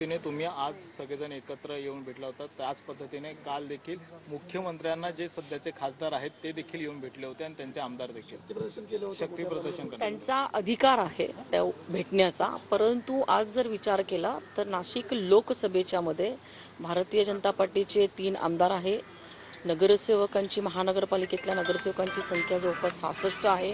तुम्ही आज सगळेजण एकत्र येऊन भेटला होता, त्याच पद्धतीने काल देखील मुख्यमंत्र्यांना जे सध्याचे खासदार आहेत ते देखील येऊन भेटले होते आणि त्यांचे आमदार देखील शक्ती प्रदर्शन त्यांचा अधिकार आहे त्या भेटण्याचा। परंतु आज जर विचार केला तर नाशिक लोकसभेच्या मध्ये भारतीय जनता पार्टीचे 3 आमदार आहे, नगरसेवकांची महानगरपालिकेतल्या नगरसेवकांची संख्या जवळपास 66 आहे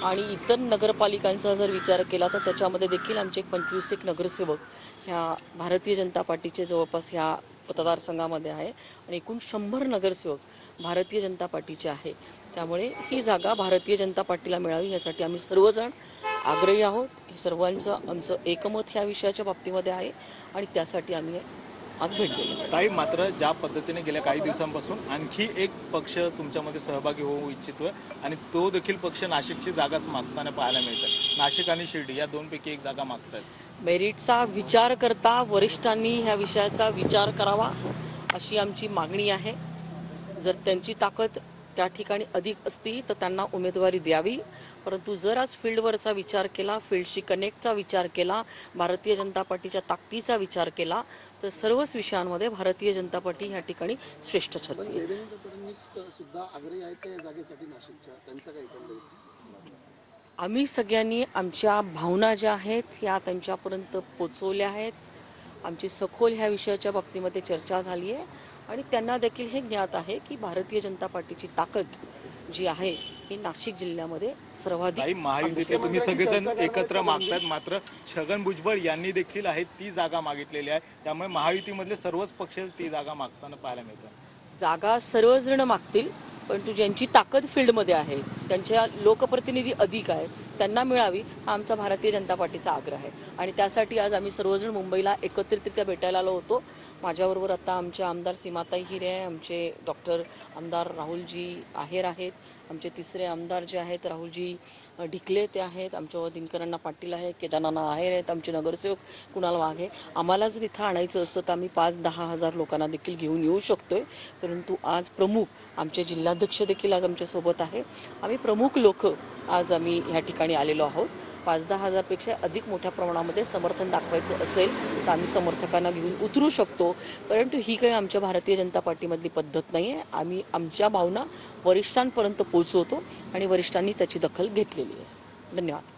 आणि इतर नगरपालिकांचा जर विचार केला तर त्याच्यामध्ये देखील आमचे 25 नगरसेवक ह्या भारतीय जनता पार्टीचे जवळपास ह्या मतदारसंघामध्ये आहे आणि एकूण 100 नगरसेवक भारतीय जनता पार्टीचे आहे। त्यामुळे ही जागा भारतीय जनता पार्टीला मिळावी यासाठी आम्ही सर्वजण आग्रही आहोत। सर्वांचं आमचं एकमत ह्या विषयाच्या बाबतीमध्ये आहे आणि त्यासाठी आम्ही आज भेट दिली। काही मात्र ज्या पद्धतीने गेल्या काही दिवसांपासून आणखी एक पक्ष तुमच्यामध्ये सहभागी होऊ इच्छितोय आणि तो देखील पक्ष नाशिकची जागाच मागताना पाहायला मिळतं। नाशिक आणि शिर्डी या दोनपैकी एक जागा मागतात। मेरिटचा विचार करता वरिष्ठांनी ह्या विषयाचा विचार करावा अशी आमची मागणी आहे। जर त्यांची ताकद त्या ठिकाणी अधिक असती तर त्यांना उमेदवारी द्यावी, परंतु जर आज फील्डवरचा विचार केला, फील्डशी कनेक्टचा विचार केला, भारतीय जनता पार्टीच्या ताकदीचा विचार केला तर सर्वच विषयांमध्ये भारतीय जनता पार्टी ह्या ठिकाणी श्रेष्ठ ठरते। आम्ही सगळ्यांनी आमच्या भावना ज्या आहेत ह्या त्यांच्यापर्यंत पोचवल्या आहेत। आमची सखोल ह्या विषयाच्या बाबतीमध्ये चर्चा झाली आहे आणि त्यांना देखील हे ज्ञात आहे की भारतीय जनता पार्टीची ताकद जी आहे ही नाशिक जिल्ह्यामध्ये सर्वाधिक। महायुतीतले तुम्ही सगळेजण एकत्र मागतात, मात्र छगन भुजबळ यांनी देखील आहे ती जागा मागितलेली आहे, त्यामुळे महायुतीमधले सर्वच पक्ष ती जागा मागताना पाहायला मिळतात। जागा सर्वजण मागतील, परंतु ज्यांची ताकद फील्डमध्ये आहे, त्यांच्या लोकप्रतिनिधी अधिक आहेत, त्यांना मिळावी हा आमचा भारतीय जनता पार्टीचा आग्रह आहे आणि त्यासाठी आज आम्ही सर्वजण मुंबईला एकत्रितरित्या भेटायला आलो होतो। माझ्याबरोबर आता आमचे आमदार सीमाताई हिरे आहे, आमचे डॉक्टर आमदार राहुलजी आहेर आहेत, आमचे तिसरे आमदार जे आहेत राहुलजी ढिकले ते आहेत, आमच्या दिनकरांना पाटील आहे, केदारनाथ आहेर आहेत, आमचे नगरसेवक कुणाल वाघे। आम्हाला जर इथं आणायचं असतं तर आम्ही 5-10 हजार लोकांना देखील घेऊन येऊ शकतोय, परंतु आज प्रमुख आमचे जिल्हाध्यक्ष देखील आज आमच्यासोबत आहे। आम्ही प्रमुख लोक आज आम्ही ह्या ठिकाणी आलेलो आहोत। 5-10 हजारपेक्षा अधिक मोठ्या प्रमाणामध्ये समर्थन दाखवायचं असेल तर आम्ही समर्थकांना घेऊन उतरू शकतो, परंतु ही काही आमच्या भारतीय जनता पार्टीमधली पद्धत नाही आहे। आम्ही आमच्या भावना वरिष्ठांपर्यंत पोहोचवतो आणि वरिष्ठांनी त्याची दखल घेतलेली आहे। धन्यवाद।